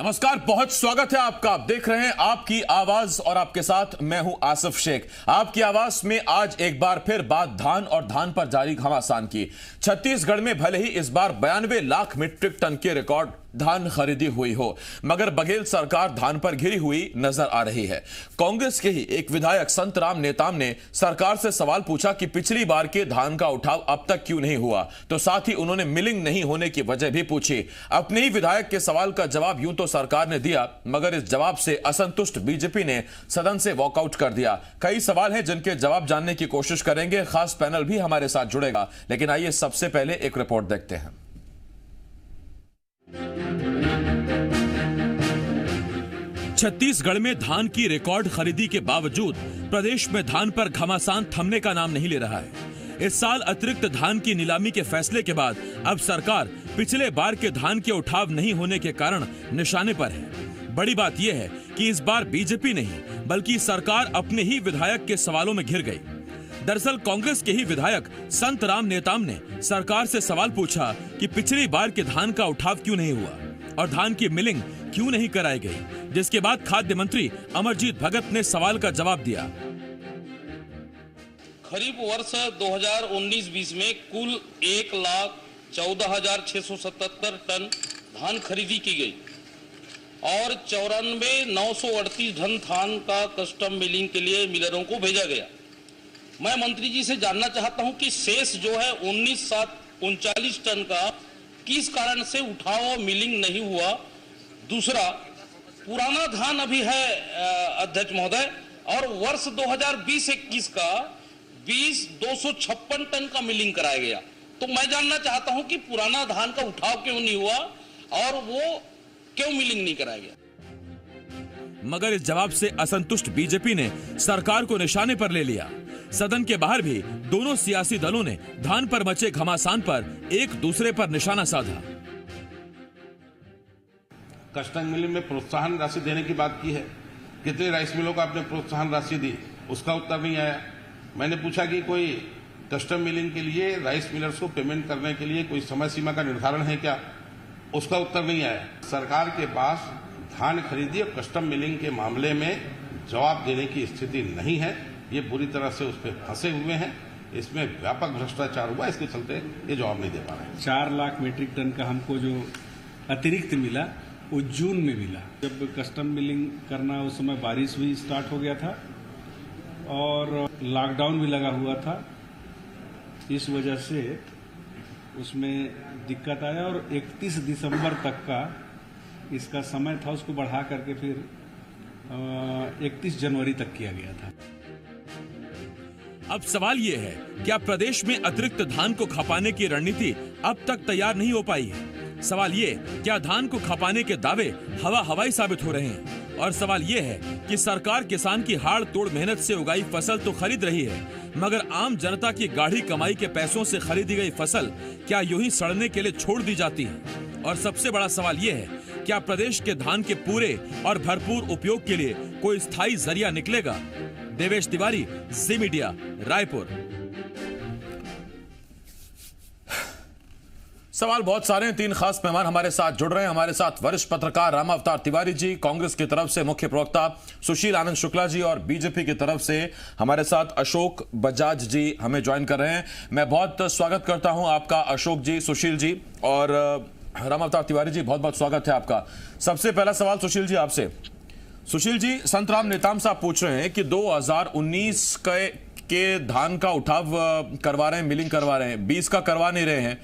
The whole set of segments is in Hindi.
नमस्कार, बहुत स्वागत है आपका। आप देख रहे हैं आपकी आवाज और आपके साथ मैं हूं आसिफ शेख। आपकी आवाज में आज एक बार फिर बात धान और धान पर जारी घमासान की। छत्तीसगढ़ में भले ही इस बार 92 लाख मीट्रिक टन के रिकॉर्ड धान खरीदी हुई हो, मगर बघेल सरकार धान पर घिरी हुई नजर आ रही है। कांग्रेस के ही एक विधायक संतराम नेताम ने सरकार से सवाल पूछा कि पिछली बार के धान का उठाव अब तक क्यों नहीं हुआ, तो साथ ही उन्होंने मिलिंग नहीं होने की वजह भी पूछी। अपने ही विधायक के सवाल का जवाब यूं तो सरकार ने दिया, मगर इस जवाब से असंतुष्ट बीजेपी ने सदन से वॉकआउट कर दिया। कई सवाल हैं जिनके जवाब जानने की कोशिश करेंगे, खास पैनल भी हमारे साथ जुड़ेगा, लेकिन आइए सबसे पहले एक रिपोर्ट देखते हैं। छत्तीसगढ़ में धान की रिकॉर्ड खरीदी के बावजूद प्रदेश में धान पर घमासान थमने का नाम नहीं ले रहा है। इस साल अतिरिक्त धान की नीलामी के फैसले के बाद अब सरकार पिछले बार के धान के उठाव नहीं होने के कारण निशाने पर है। बड़ी बात यह है कि इस बार बीजेपी नहीं बल्कि सरकार अपने ही विधायक के सवालों में घिर गई। दरअसल कांग्रेस के ही विधायक संतराम नेताम ने सरकार से सवाल पूछा कि पिछली बार के धान का उठाव क्यों नहीं हुआ और धान की मिलिंग क्यों नहीं कराई गई, जिसके बाद खाद्य मंत्री अमरजीत भगत ने सवाल का जवाब दिया। खरीफ वर्ष 2019-20 में कुल 1,14,677 टन धान खरीदी की गई और 94,938 टन धान का कस्टम मिलिंग के लिए मिलरों को भेजा गया। मैं मंत्री जी से जानना चाहता हूं कि शेष जो है 19,739 टन का किस कारण से उठाव और मिलिंग नहीं हुआ। दूसरा, पुराना धान अभी है अध्यक्ष महोदय, और वर्ष 2020-21 का 20,256 टन का मिलिंग कराया गया। तो मैं जानना चाहता हूं कि पुराना धान का उठाव क्यों नहीं हुआ और वो क्यों मिलिंग नहीं कराया गया। मगर इस जवाब से असंतुष्ट बीजेपी ने सरकार को निशाने पर ले लिया। सदन के बाहर भी दोनों सियासी दलों ने धान पर मचे घमासान पर एक दूसरे पर निशाना साधा। कस्टम मिलिंग में प्रोत्साहन राशि देने की बात की है। कितने राइस मिलों को आपने प्रोत्साहन राशि दी, उसका उत्तर नहीं आया। मैंने पूछा कि कोई कस्टम मिलिंग के लिए राइस मिलर्स को पेमेंट करने के लिए कोई समय सीमा का निर्धारण है क्या, उसका उत्तर नहीं आया। सरकार के पास धान खरीदी और कस्टम मिलिंग के मामले में जवाब देने की स्थिति नहीं है। ये बुरी तरह से उस पर फंसे हुए हैं। इसमें व्यापक भ्रष्टाचार हुआ, इसके चलते ये जवाब नहीं दे पा रहे हैं। 4 लाख मीट्रिक टन का हमको जो अतिरिक्त मिला वो जून में मिला। जब कस्टम मिलिंग करना उस समय बारिश भी स्टार्ट हो गया था और लॉकडाउन भी लगा हुआ था, इस वजह से उसमें दिक्कत आया और 31 दिसंबर तक का इसका समय था, उसको बढ़ा करके फिर 31 जनवरी तक किया गया था। अब सवाल यह है, क्या प्रदेश में अतिरिक्त धान को खपाने की रणनीति अब तक तैयार नहीं हो पाई है? सवाल ये, क्या धान को खपाने के दावे हवाई साबित हो रहे हैं? और सवाल यह है कि सरकार किसान की हाड़ तोड़ मेहनत से उगाई फसल तो खरीद रही है, मगर आम जनता की गाढ़ी कमाई के पैसों से खरीदी गई फसल क्या यूं ही सड़ने के लिए छोड़ दी जाती है? और सबसे बड़ा सवाल यह है, क्या प्रदेश के धान के पूरे और भरपूर उपयोग के लिए कोई स्थायी जरिया निकलेगा? देवेश तिवारी, जी मीडिया, रायपुर। सवाल बहुत सारे हैं। 3 खास मेहमान हमारे साथ जुड़ रहे हैं। हमारे साथ वरिष्ठ पत्रकार राम अवतार तिवारी जी, कांग्रेस की तरफ से मुख्य प्रवक्ता सुशील आनंद शुक्ला जी, और बीजेपी की तरफ से हमारे साथ अशोक बजाज जी हमें ज्वाइन कर रहे हैं। मैं बहुत स्वागत करता हूं आपका अशोक जी, सुशील जी और राम अवतार तिवारी जी, बहुत बहुत स्वागत है आपका। सबसे पहला सवाल सुशील जी आपसे। सुशील जी, संतराम नेताम साहब पूछ रहे हैं कि 2019 के धान का उठाव करवा रहे हैं, मिलिंग करवा रहे हैं, 20 का करवा नहीं रहे हैं,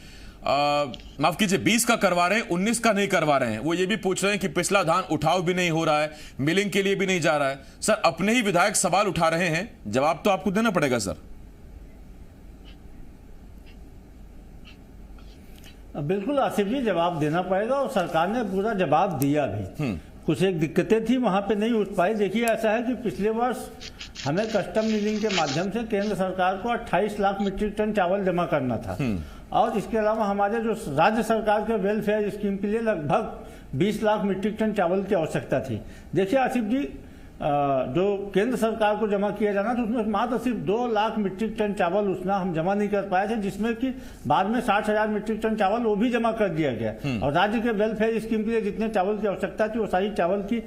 माफ कीजिए 20 का करवा रहे हैं, 19 का नहीं करवा रहे हैं। वो ये भी पूछ रहे हैं कि पिछला धान उठाव भी नहीं हो रहा है, मिलिंग के लिए भी नहीं जा रहा है। सर, अपने ही विधायक सवाल उठा रहे हैं, जवाब तो आपको देना पड़ेगा सर। बिल्कुल आसिफ जी, जवाब देना पड़ेगा और सरकार ने पूरा जवाब दिया भी। कुछ एक दिक्कतें थी, वहां पे नहीं उठ पाई। देखिए, ऐसा है कि पिछले वर्ष हमें कस्टम मिलिंग के माध्यम से केंद्र सरकार को 28 लाख मीट्रिक टन चावल जमा करना था और इसके अलावा हमारे जो राज्य सरकार के वेलफेयर स्कीम के लिए लगभग 20 लाख मीट्रिक टन चावल की आवश्यकता थी। देखिए आसिफ जी, जो केंद्र सरकार को जमा किया जाना था उसमें मात्र सिर्फ 2 लाख मीट्रिक टन चावल उसना हम जमा नहीं कर पाए थे, जिसमें कि बाद में 60,000 मीट्रिक टन चावल वो भी जमा कर दिया गया। और राज्य के वेलफेयर स्कीम के लिए जितने चावल की आवश्यकता थी वो सारी चावल की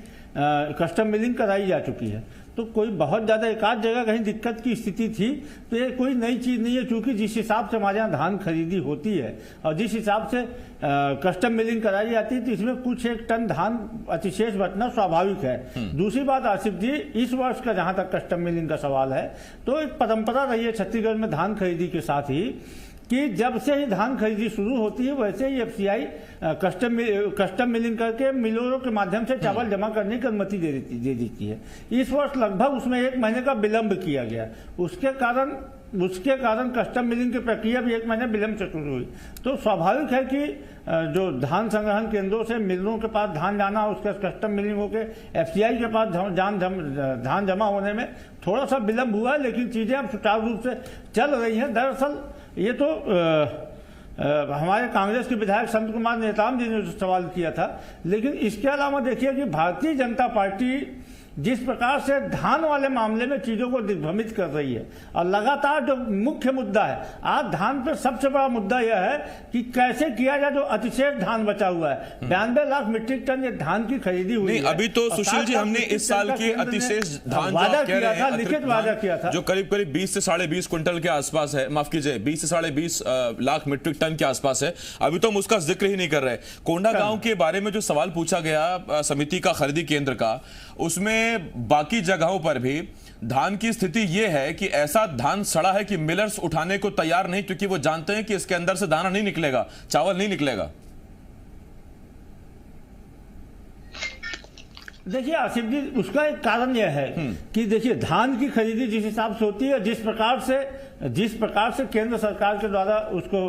कस्टम मिलिंग कराई जा चुकी है। तो कोई बहुत ज़्यादा एक आध जगह कहीं दिक्कत की स्थिति थी तो ये कोई नई चीज़ नहीं है, क्योंकि जिस हिसाब से हमारे यहाँ धान खरीदी होती है और जिस हिसाब से कस्टम मिलिंग कराई जाती है तो इसमें कुछ 1 टन धान अतिशेष बचना स्वाभाविक है। दूसरी बात आसिफ जी, इस वर्ष का जहाँ तक कस्टम मिलिंग का सवाल है तो एक परंपरा रही है छत्तीसगढ़ में धान खरीदी के साथ ही कि जब से ही धान खरीदी शुरू होती है वैसे ही एफसीआई कस्टम मिलिंग करके मिलों के माध्यम से चावल जमा करने की अनुमति दे देती है। इस वर्ष लगभग उसमें 1 महीने का विलंब किया गया, उसके कारण कस्टम मिलिंग की प्रक्रिया भी 1 महीने विलंब से शुरू हुई। तो स्वाभाविक है कि जो धान संग्रहण केंद्रों से मिलों के पास धान जाना, उसके कस्टम मिलिंग होकर एफसीआई के पास धान जमा होने में थोड़ा सा विलंब हुआ है, लेकिन चीज़ें अब सुचारू रूप से चल रही हैं। दरअसल ये तो हमारे कांग्रेस के विधायक संत कुमार नेताम जी ने सवाल किया था, लेकिन इसके अलावा देखिए कि भारतीय जनता पार्टी जिस प्रकार से धान वाले मामले में चीजों को दिग्भ्रमित कर रही है और लगातार जो मुख्य मुद्दा है, आज धान पर सबसे बड़ा मुद्दा यह है कि कैसे किया जाए जो अतिशेष धान बचा हुआ है। 92 लाख मीट्रिक टन ये धान की खरीदी हुई है। अभी तो सुशील जी हमने इस साल के अतिशेष धान वादा किया था, लिखित वादा किया था, जो करीब 20 से 20.5 क्विंटल के आसपास है, माफ कीजिए 20 से 20.5 लाख मीट्रिक टन के आसपास है। अभी तो हम उसका जिक्र ही नहीं कर रहे। कोंडागांव के बारे में जो सवाल पूछा गया समिति का खरीदी केंद्र का, उसमें बाकी जगहों पर भी धान की स्थिति यह है कि ऐसा धान सड़ा है कि मिलर्स उठाने को तैयार नहीं, क्योंकि वो जानते हैं कि इसके अंदर से दाना नहीं निकलेगा, चावल नहीं निकलेगा। देखिए आसिफ जी, उसका एक कारण यह है कि देखिए धान की खरीदी जिस हिसाब से होती है, जिस प्रकार से केंद्र सरकार के द्वारा उसको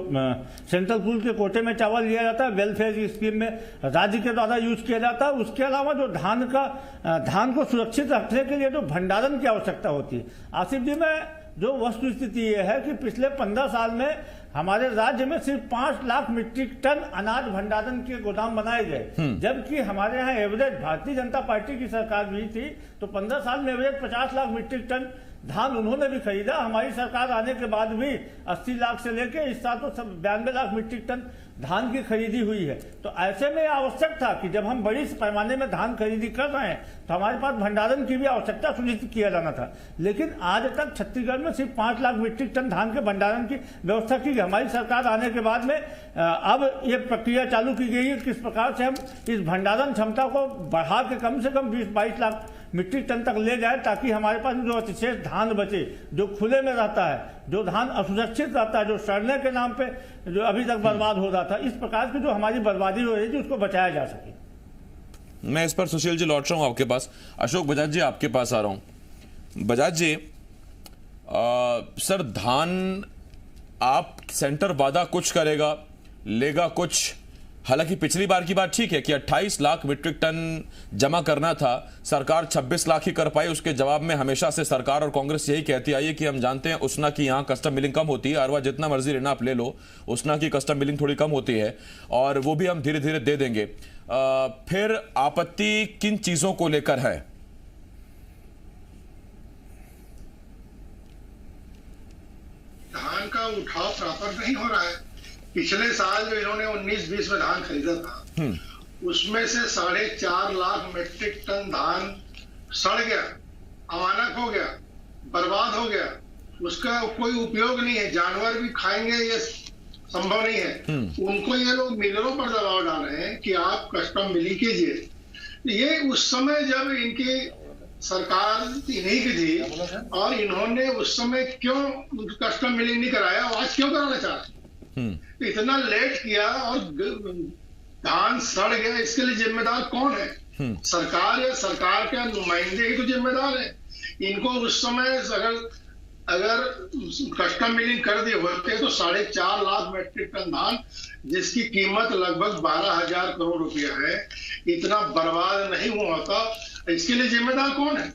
सेंट्रल पूल के कोटे में चावल लिया जाता है, वेलफेयर स्कीम में राज्य के द्वारा यूज किया जाता है, उसके अलावा जो धान को सुरक्षित रखने के लिए जो भंडारण की आवश्यकता होती है। आसिफ जी, में जो वस्तु स्थिति ये है कि पिछले 15 साल में हमारे राज्य में सिर्फ 5 लाख मीट्रिक टन अनाज भंडारण के गोदाम बनाए गए, जबकि हमारे यहाँ एवरेज भारतीय जनता पार्टी की सरकार भी थी तो 15 साल में एवरेज 50 लाख मीट्रिक टन धान उन्होंने भी खरीदा। हमारी सरकार आने के बाद भी 80 लाख से लेकर इस साल तो 92 लाख मीट्रिक टन धान की खरीदी हुई है। तो ऐसे में आवश्यक था कि जब हम बड़ी पैमाने में धान खरीदी कर रहे हैं तो हमारे पास भंडारण की भी आवश्यकता सुनिश्चित किया जाना था, लेकिन आज तक छत्तीसगढ़ में सिर्फ 5 लाख मीट्रिक टन धान के भंडारण की व्यवस्था की गई। हमारी सरकार आने के बाद में अब ये प्रक्रिया चालू की गई है किस प्रकार से हम इस भंडारण क्षमता को बढ़ा के कम से कम 20-22 लाख मीट्रिक टन तक ले जाए, ताकि हमारे पास जो अतिशेष धान बचे, जो खुले में रहता है, जो धान असुरक्षित रहता है, जो सड़ने के नाम पे जो अभी तक बर्बाद हो रहा था, इस प्रकार की जो हमारी बर्बादी हो रही थी उसको बचाया जा सके। मैं इस पर सुशील जी लौट रहा हूं आपके पास। अशोक बजाज जी आपके पास आ रहा हूं। बजाज जी, सर धान आप सेंटर वादा कुछ करेगा, लेगा कुछ। हालांकि पिछली बार की बात ठीक है कि 28 लाख मीट्रिक टन जमा करना था, सरकार 26 लाख ही कर पाई। उसके जवाब में हमेशा से सरकार और कांग्रेस यही कहती आई है कि हम जानते हैं उसना की यहाँ कस्टम मिलिंग कम होती है, अरवा जितना मर्जी लेना आप ले लो, उसना की कस्टम मिलिंग थोड़ी कम होती है और वो भी हम धीरे धीरे दे देंगे। फिर आपत्ति किन चीजों को लेकर है? धान का उठाव प्रॉपर नहीं हो रहा है। पिछले साल जो इन्होंने 19-20 में धान खरीदा था उसमें से 4.5 लाख मीट्रिक टन धान सड़ गया, अमानक हो गया, बर्बाद हो गया, उसका कोई उपयोग नहीं है, जानवर भी खाएंगे ये संभव नहीं है। उनको ये लोग मिलरों पर दबाव डाल रहे हैं कि आप कस्टम मिलिंग कीजिए। ये उस समय जब इनकी सरकार इन्हीं की थी और इन्होंने उस समय क्यों कस्टम मिलिंग नहीं कराया, आज क्यों कराना चाहते? इतना लेट किया और धान सड़ गया, इसके लिए जिम्मेदार कौन है? सरकार या सरकार के नुमाइंदे ही तो जिम्मेदार है। इनको उस समय अगर कस्टम मिलिंग कर दिए होते तो 4.5 लाख मीट्रिक टन धान जिसकी कीमत लगभग 12,000 करोड़ रुपया है, इतना बर्बाद नहीं हुआ होता। इसके लिए जिम्मेदार कौन है?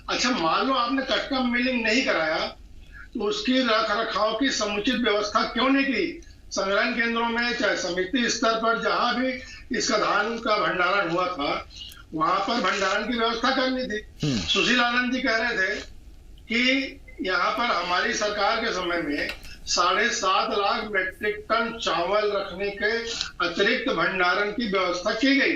अच्छा, मान लो आपने कस्टम मिलिंग नहीं कराया तो उसकी रख रखाव की समुचित व्यवस्था क्यों नहीं की? संग्रहण केंद्रों में चाहे समिति स्तर पर जहां भी इसका धान का भंडारण हुआ था वहां पर भंडारण की व्यवस्था करनी थी। सुशील आनंद जी कह रहे थे कि यहाँ पर हमारी सरकार के समय में 7.5 लाख मीट्रिक टन चावल रखने के अतिरिक्त भंडारण की व्यवस्था की गई।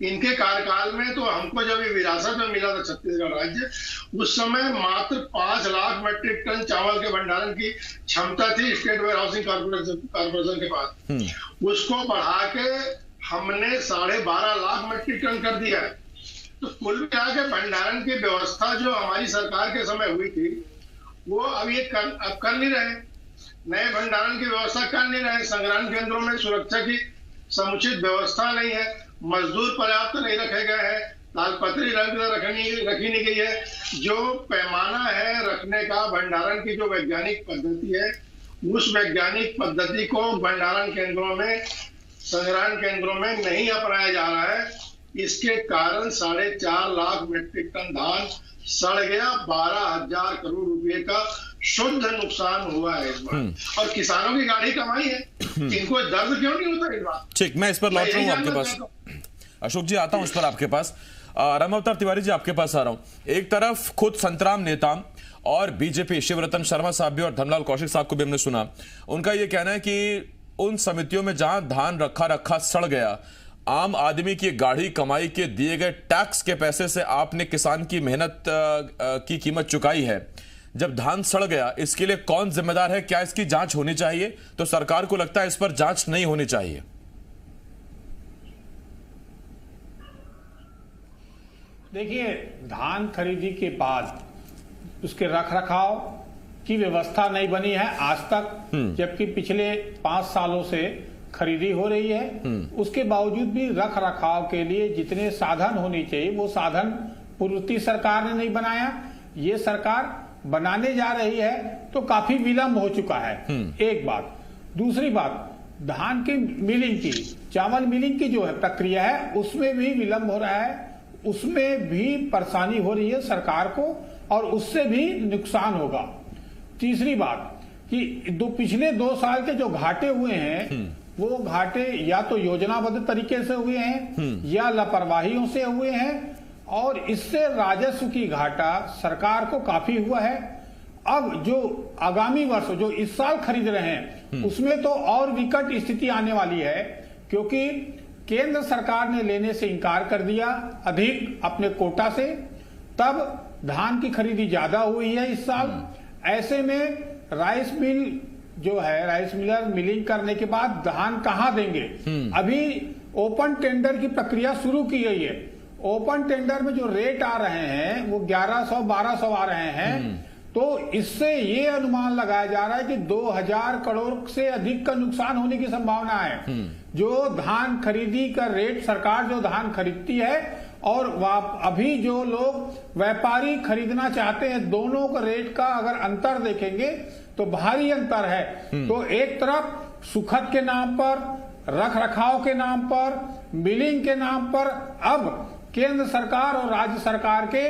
इनके कार्यकाल में तो हमको जब ये विरासत में मिला था छत्तीसगढ़ राज्य, उस समय मात्र 5 लाख मीट्रिक टन चावल के भंडारण की क्षमता थी स्टेट वेयर हाउसिंग कॉर्पोरेशन के पास। उसको बढ़ा के हमने 12.5 लाख मीट्रिक टन कर दिया है। तो कुल मिला के भंडारण की व्यवस्था जो हमारी सरकार के समय हुई थी, वो अब ये अब कर नहीं रहे। नए भंडारण की व्यवस्था कर नहीं रहे। संग्रहण केंद्रों में सुरक्षा की समुचित व्यवस्था नहीं है, मजदूर पर्याप्त नहीं रखे गए हैं, तालपत्री रखी नहीं गई है। जो पैमाना है रखने का भंडारण की, जो वैज्ञानिक पद्धति है, उस वैज्ञानिक पद्धति को भंडारण केंद्रों में, संग्रहण केंद्रों में नहीं अपनाया जा रहा है। इसके कारण 4.5 लाख मीट्रिक टन धान सड़ गया। 12,000 करोड़ रुपए का शुद्ध नुकसान हुआ है इस बार। और किसानों की गाढ़ी कमाई है, इनको दर्द क्यों नहीं होता इस बार? ठीक, मैं इस पर लौट रहा हूँ आपके पास। अशोक जी, आता हूं इस पर आपके पास। राम अवतार तिवारी जी, आपके पास आ रहा हूं। एक तरफ खुद संतराम नेता और बीजेपी शिवरतन शर्मा साहब भी और धर्मलाल कौशिक साहब को भी हमने सुना, उनका यह कहना है कि उन समितियों में जहां धान रखा सड़ गया, आम आदमी की गाढ़ी कमाई के दिए गए टैक्स के पैसे से आपने किसान की मेहनत की कीमत चुकाई है। जब धान सड़ गया, इसके लिए कौन जिम्मेदार है? क्या इसकी जांच होनी चाहिए? तो सरकार को लगता है इस पर जांच नहीं होनी चाहिए। देखिए, धान खरीदी के बाद उसके रखरखाव की व्यवस्था नहीं बनी है आज तक, जबकि पिछले 5 सालों से खरीदी हो रही है। उसके बावजूद भी रख रखाव के लिए जितने साधन होने चाहिए वो साधन पूर्ववर्ती सरकार ने नहीं बनाया। ये सरकार बनाने जा रही है तो काफी विलंब हो चुका है। एक बात। दूसरी बात, धान की मिलिंग की, चावल मिलिंग की जो है प्रक्रिया है, उसमें भी विलंब हो रहा है, उसमें भी परेशानी हो रही है सरकार को और उससे भी नुकसान होगा। तीसरी बात कि पिछले 2 साल के जो घाटे हुए हैं, वो घाटे या तो योजनाबद्ध तरीके से हुए हैं या लापरवाहियों से हुए हैं, और इससे राजस्व की घाटा सरकार को काफी हुआ है। अब जो आगामी वर्ष, जो इस साल खरीद रहे हैं, उसमें तो और विकट स्थिति आने वाली है, क्योंकि केंद्र सरकार ने लेने से इनकार कर दिया अधिक अपने कोटा से, तब धान की खरीदी ज्यादा हुई है इस साल। ऐसे में राइस मिल जो है, राइस मिलर मिलिंग करने के बाद धान कहां देंगे? अभी ओपन टेंडर की प्रक्रिया शुरू की गई है। ओपन टेंडर में जो रेट आ रहे हैं वो 1100-1200 आ रहे हैं। तो इससे ये अनुमान लगाया जा रहा है कि 2000 करोड़ से अधिक का नुकसान होने की संभावना है। जो धान खरीदी का रेट, सरकार जो धान खरीदती है और अभी जो लोग व्यापारी खरीदना चाहते हैं, दोनों का रेट का अगर अंतर देखेंगे तो भारी अंतर है। तो एक तरफ सुखद के नाम पर, रख रखाव के नाम पर, मिलिंग के नाम पर अब केंद्र सरकार और राज्य सरकार के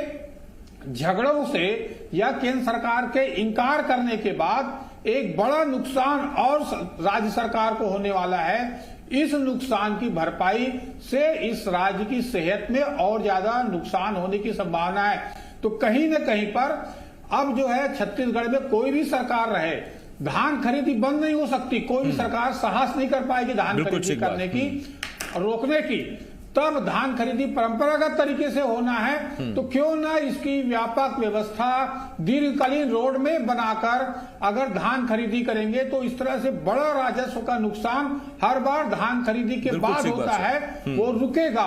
झगड़ों से या केंद्र सरकार के इनकार करने के बाद एक बड़ा नुकसान और राज्य सरकार को होने वाला है। इस नुकसान की भरपाई से इस राज्य की सेहत में और ज्यादा नुकसान होने की संभावना है। तो कहीं न कहीं पर अब जो है छत्तीसगढ़ में कोई भी सरकार रहे, धान खरीदी बंद नहीं हो सकती। कोई भी सरकार साहस नहीं कर पाएगी धान खरीदी करने की, रोकने की। तब धान खरीदी परंपरागत तरीके से होना है तो क्यों ना इसकी व्यापक व्यवस्था दीर्घकालीन रोड में बनाकर अगर धान खरीदी करेंगे तो इस तरह से बड़ा राजस्व का नुकसान हर बार धान खरीदी के बाद होता है, वो रुकेगा।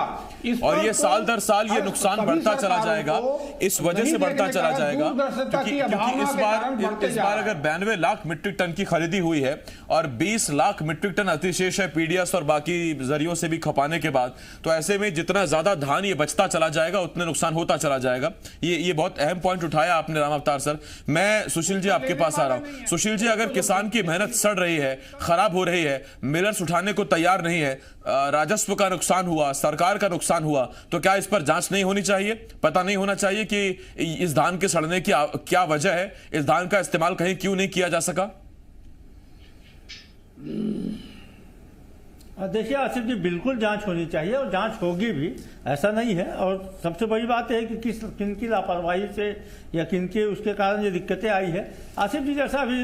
और ये साल दर साल ये नुकसान बढ़ता चला जाएगा, इस वजह से बढ़ता चला जाएगा क्योंकि इस बार अगर 92 लाख मीट्रिक टन की खरीदी हुई है और 20 लाख मीट्रिक टन अतिशेष है पीडीएस और बाकी जरियों से भी खपाने के बाद, तो ऐसे में जितना ज्यादा धान ये बचता चला जाएगा उतने नुकसान होता चला जाएगा। ये बहुत अहम पॉइंट उठाया आपने राम अवतार सर। मैं सुशील जी आपके पास आ रहा हूं। सुशील जी, अगर किसान की मेहनत सड़ रही है, खराब हो रही है, मिलर्स उठाने को तैयार नहीं है, राजस्व का नुकसान हुआ, सरकार का नुकसान हुआ, तो क्या इस पर जांच नहीं होनी चाहिए? पता नहीं होना चाहिए कि इस धान के सड़ने की क्या वजह है, इस धान का इस्तेमाल कहीं क्यों नहीं किया जा सका? देखिए आसिफ जी, बिल्कुल जांच होनी चाहिए और जांच होगी भी, ऐसा नहीं है। और सबसे बड़ी बात है कि किनकी लापरवाही से या किनके उसके कारण ये दिक्कतें आई है। आसिफ जी, जैसा अभी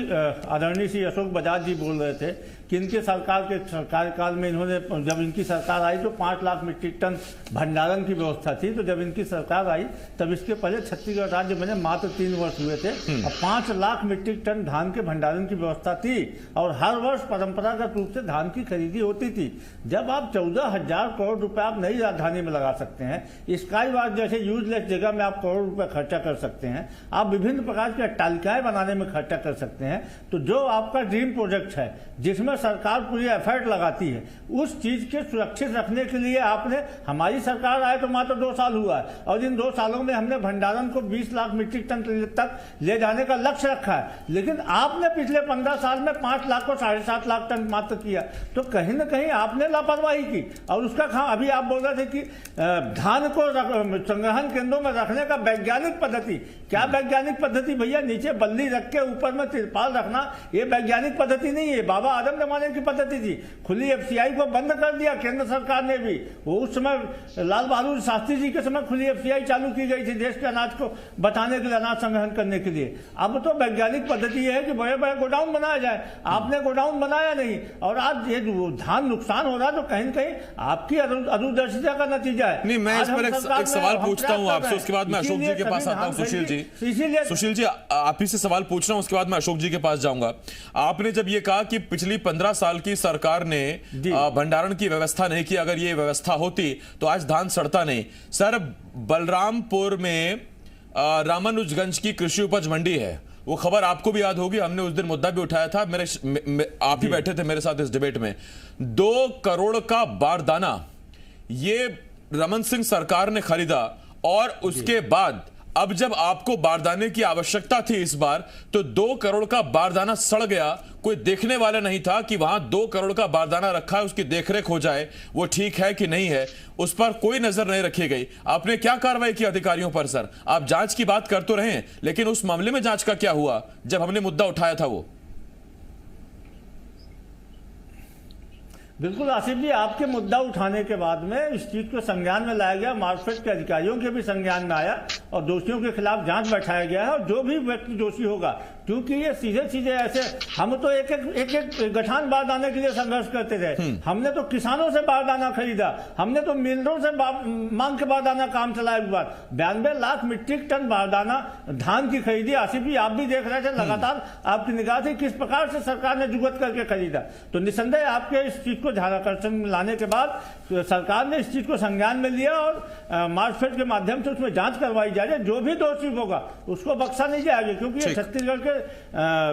आदरणीय श्री अशोक बजाज जी बोल रहे थे कि इनके सरकार के कार्यकाल में इन्होंने, जब इनकी सरकार आई तो 5 लाख मीट्रिक टन भंडारण की व्यवस्था थी। तो जब इनकी सरकार आई तब इसके पहले छत्तीसगढ़ राज्य में मात्र 3 वर्ष हुए थे और 5 लाख मीट्रिक टन धान के भंडारण की व्यवस्था थी और हर वर्ष परंपरागत रूप से धान की खरीदी होती थी। जब आप 14,000 करोड़ रुपए आप नई राजधानी में लगा सकते हैं, स्काई वाक जैसे यूजलेस जगह में आप करोड़ रुपए खर्चा कर सकते हैं, आप विभिन्न प्रकार की अट्टालिकाएं बनाने में खर्चा कर सकते हैं, तो जो आपका ड्रीम प्रोजेक्ट है जिसमें सरकार पूरी एफर्ट लगाती है, उस चीज के सुरक्षित रखने के लिए आपने, हमारी सरकार आए तो मात्र 2 साल हुआ है और इन 2 सालों में हमने भंडारण को 20 लाख मीट्रिक टन तक ले जाने का लक्ष्य रखा है। लेकिन आपने पिछले 15 साल में 5 लाख को 7.5 लाख टन मात्र किया। तो कहीं ना कहीं आपने लापरवाही की और उसका अभी आप बोल रहे थे कि धान को संग्रहण केंद्रों में रखने का वैज्ञानिक पद्धति, क्या वैज्ञानिक पद्धति भैया? नीचे बल्ली रख के ऊपर में तिरपाल रखना, ये वैज्ञानिक पद्धति नहीं है, बाबा आदम जमाने की पद्धति थी। खुली एफसीआई को बंद कर दिया केंद्र सरकार ने भी, वो उस समय लाल बहादुर शास्त्री जी के समय खुली एफसीआई चालू की गई थी देश के अनाज को बताने के लिए, अनाज संग्रहण करने के लिए। अब तो वैज्ञानिक पद्धति है कि बड़े बड़े गोडाउन बनाया जाए, आपने गोडाउन बनाया नहीं और आज ये धान नुकसान हो रहा है, तो कहीं न कहीं आपकी अदूरदर्शिता का नतीजा है। नहीं, मैं इस पर एक सवाल पूछता हूं आपसे, उसके बाद मैं अशोक जी के पास आता हूं। सुशील जी, आप ही से सवाल पूछ रहा हूं, उसके बाद मैं अशोक जी के पास जाऊंगा। आपने जब ये कहा कि पिछली 15 साल की सरकार ने भंडारण की व्यवस्था नहीं की, अगर ये व्यवस्था होती तो आज धान सड़ता नहीं। सर, बलरामपुर में रामानुजगंज की कृषि उपज मंडी है, वो खबर आपको भी याद होगी, हमने उस दिन मुद्दा भी उठाया था, आप ही बैठे थे मेरे साथ इस डिबेट में। 2 करोड़ का बारदाना ये रमन सिंह सरकार ने खरीदा और उसके बाद अब जब आपको बारदाने की आवश्यकता थी इस बार, तो 2 करोड़ का बारदाना सड़ गया। कोई देखने वाला नहीं था कि वहां 2 करोड़ का बारदाना रखा है, उसकी देखरेख हो जाए, वो ठीक है कि नहीं है, उस पर कोई नजर नहीं रखी गई। आपने क्या कार्रवाई की अधिकारियों पर? सर, आप जांच की बात कर तो रहे, लेकिन उस मामले में जांच का क्या हुआ जब हमने मुद्दा उठाया था? वो बिल्कुल आसिफ जी, आपके मुद्दा उठाने के बाद में इस चीज को संज्ञान में लाया गया, मार्केफेड के अधिकारियों के भी संज्ञान में आया और दोषियों के खिलाफ जांच बैठाया गया है। और जो भी व्यक्ति दोषी होगा, क्योंकि ये सीधे ऐसे, हम तो एक गठान बारदाने के लिए संघर्ष करते रहे, हमने तो किसानों से बारदाना खरीदा, हमने तो मिलरों से मांग के बारदाना काम चलाया। एक बार 92 लाख मीट्रिक टन बारदाना धान की खरीदी। आसिफ जी, आप भी देख रहे थे, लगातार आपकी निगाह थी किस प्रकार से सरकार ने जुगत करके खरीदा। तो निसंदेह आपके इस चीज को ध्यानाकर्षण में लाने के बाद सरकार ने इस चीज को संज्ञान में लिया और मार्कफेड के माध्यम से उसमें जांच करवाई जा रही है। जो भी दोषी होगा उसको बख्शा नहीं जाएगा, क्योंकि ये छत्तीसगढ़ के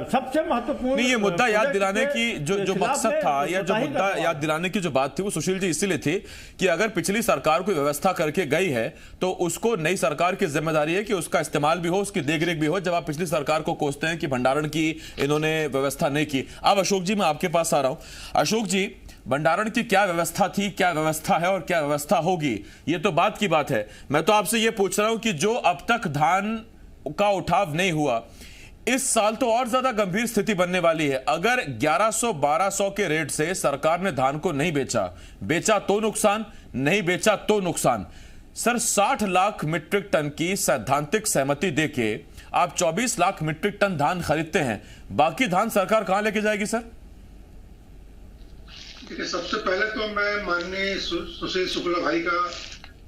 सबसे महत्वपूर्ण, नहीं, ये मुद्दा याद दिलाने की जो मकसद था या जो मुद्दा याद दिलाने की जो बात थी वो सुशील जी इसीलिए थी कि अगर पिछली सरकार कोई व्यवस्था करके गई है तो उसको नई सरकार की जिम्मेदारी है कि उसका इस्तेमाल भी हो, उसकी देखरेख भी हो। जब आप पिछली सरकार को कोसते हैं कि भंडारण की इन्होंने व्यवस्था नहीं की। अब अशोक जी, मैं आपके पास आ रहा हूं। अशोक जी, भंडारण की क्या व्यवस्था थी, क्या व्यवस्था है और क्या व्यवस्था होगी, ये तो बात की बात है। मैं तो आपसे ये पूछ रहा हूं कि जो अब तक धान का उठाव नहीं हुआ, इस साल तो और ज्यादा गंभीर स्थिति बनने वाली है। अगर 1100-1200 के रेट से सरकार ने धान को नहीं बेचा तो नुकसान, नहीं बेचा तो नुकसान। सर, 60 लाख मीट्रिक टन की सैद्धांतिक सहमति देके आप 24 लाख मीट्रिक टन धान खरीदते हैं, बाकी धान सरकार कहां लेके जाएगी? सर देखिए, सबसे पहले तो मैं माननीय सुशील शुक्ला भाई का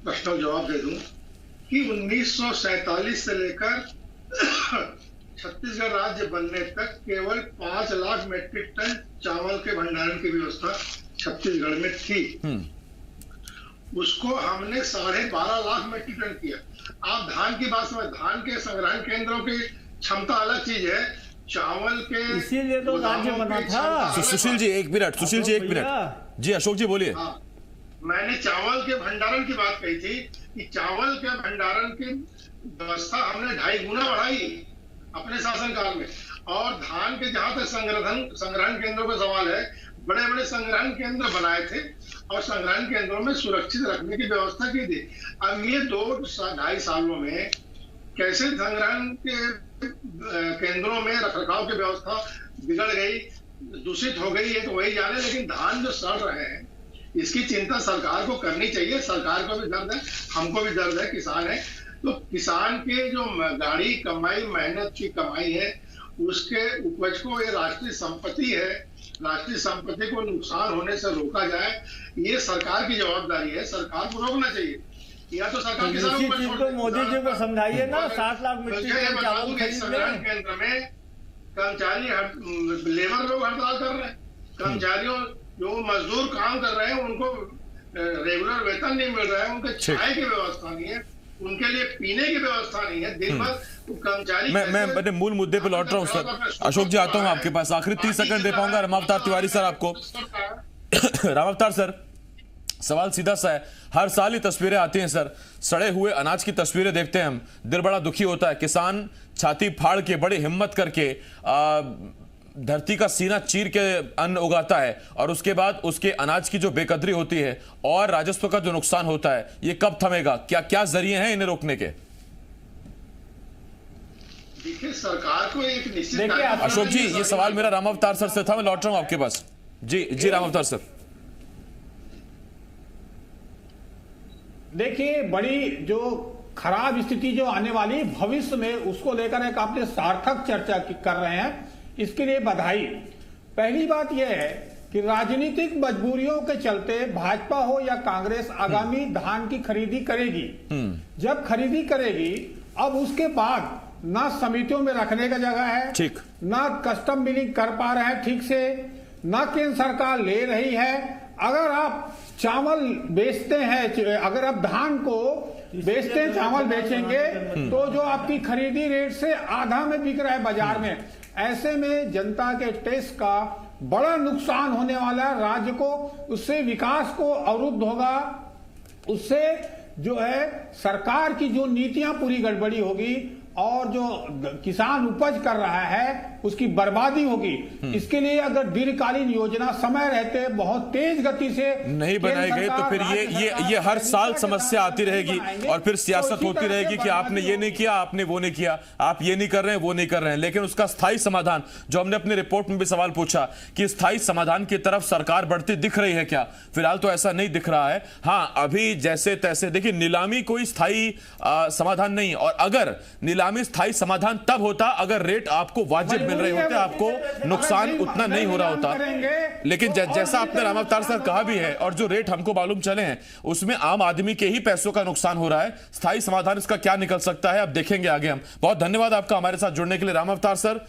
प्रश्न का जवाब दे दूं कि 1947 से लेकर छत्तीसगढ़ राज्य बनने तक केवल 5 लाख मीट्रिक टन चावल के भंडारण की व्यवस्था छत्तीसगढ़ में थी। उसको हमने 12.5 लाख मीट्रिक टन किया। आप धान की बात समझ, धान के संग्रहण केंद्रों की क्षमता अलग चीज है, चावल के, इसीलिए तो राज्य बना था। सुशील जी एक मिनट, सुशील जी 1 मिनट। जी अशोक जी बोलिए। मैंने चावल के भंडारण की बात कही थी कि चावल के भंडारण की व्यवस्था हमने 2.5 गुना बढ़ाई अपने शासनकाल में। और धान के जहां तक संग्रहण केंद्रों का सवाल है, बड़े बड़े संग्रहण केंद्र बनाए थे और संग्रहण केंद्रों में सुरक्षित रखने की व्यवस्था की थी। अब ये 2-2.5 सालों में कैसे संग्रहण के केंद्रों में रखरखाव की व्यवस्था बिगड़ गई, दूषित हो गई है, तो वही जाने। लेकिन धान जो सड़ रहे हैं इसकी चिंता सरकार को करनी चाहिए। सरकार को भी दर्द है, हमको भी दर्द है, किसान है। तो किसान के जो गाड़ी कमाई, मेहनत की कमाई है, उसके उपज को, ये राष्ट्रीय संपत्ति है, राष्ट्रीय संपत्ति को नुकसान होने से रोका जाए, ये सरकार की जवाबदारी है। सरकार को रोकना चाहिए, या तो सरकार किसानों को मोदी जी को समझाइए ना, 7 लाख मीट्रिक टन चावल खरीद लें। केंद्र में कर्मचारी लेबर लोग हड़ताल कर रहे हैं, कर्मचारियों जो मजदूर काम कर रहे हैं उनको रेगुलर वेतन नहीं मिल रहा है, उनके छाए की व्यवस्था नहीं है, उनके लिए पीने की व्यवस्था नहीं है। दिन भर कर्मचारी मैं अपने मूल मुद्दे पे लौट रहा हूँ सर। अशोक जी, आता हूँ आपके पास, आखिरी 30 सेकंड दे पाऊंगा। रामावतार तिवारी सर आपको। रामावतार सर, सवाल सीधा सा है, हर साल ही तस्वीरें आती हैं सर, सड़े हुए अनाज की तस्वीरें देखते हैं हम, दिल बड़ा दुखी होता है। किसान छाती फाड़ के, बड़ी हिम्मत करके धरती का सीना चीर के अन्न उगाता है, और उसके बाद उसके अनाज की जो बेकदरी होती है और राजस्व का जो नुकसान होता है, ये कब थमेगा? क्या क्या जरिए हैं इन्हें रोकने के? देखिए, सरकार को एक निश्चित, अशोक जी, ये सवाल मेरा रामावतार सर से था, मैं लौट रहा हूं आपके पास। जी रामावतार सर। देखिए, बड़ी जो खराब स्थिति जो आने वाली भविष्य में, उसको लेकर एक आपने सार्थक चर्चा कर रहे हैं, इसके लिए बधाई। पहली बात यह है कि राजनीतिक मजबूरियों के चलते भाजपा हो या कांग्रेस आगामी धान की खरीदी करेगी। जब खरीदी करेगी, अब उसके बाद ना समितियों में रखने का जगह है, ठीक, ना कस्टम मिलिंग कर पा रहे हैं ठीक से, ना केंद्र सरकार ले रही है। अगर आप चावल बेचते हैं, अगर आप धान को बेचते हैं, चावल बेचेंगे, तो जो आपकी खरीदी रेट से आधा में बिक रहा है बाजार में, ऐसे में जनता के टैक्स का बड़ा नुकसान होने वाला है राज्य को। उससे विकास को अवरुद्ध होगा, उससे जो है सरकार की जो नीतियां पूरी गड़बड़ी होगी, और जो किसान उपज कर रहा है उसकी बर्बादी होगी। इसके लिए अगर दीर्घकालीन योजना समय रहते बहुत तेज गति से नहीं बनाई गई, तो फिर ये हर साल समस्या आती रहेगी, और फिर सियासत होती रहेगी कि आपने ये नहीं किया, आपने वो नहीं किया, आप ये नहीं कर रहे हैं, वो नहीं कर रहे हैं। लेकिन उसका स्थायी समाधान, जो हमने अपने रिपोर्ट में भी सवाल पूछा कि स्थायी समाधान की तरफ सरकार बढ़ती दिख रही है क्या? फिलहाल तो ऐसा नहीं दिख रहा है। हाँ, अभी जैसे तैसे देखिए, नीलामी कोई स्थायी समाधान नहीं, और अगर नीलामी स्थायी समाधान तब होता अगर रेट आपको वाजिब मिल रहे होते, आपको नुकसान उतना नहीं हो रहा होता। लेकिन जैसा आपने रामावतार सर कहा भी है, और जो रेट हमको मालूम चले हैं, उसमें आम आदमी के ही पैसों का नुकसान हो रहा है। स्थायी समाधान इसका क्या निकल सकता है, अब देखेंगे आगे हम। बहुत धन्यवाद आपका हमारे साथ जुड़ने के लिए रामावतार सर।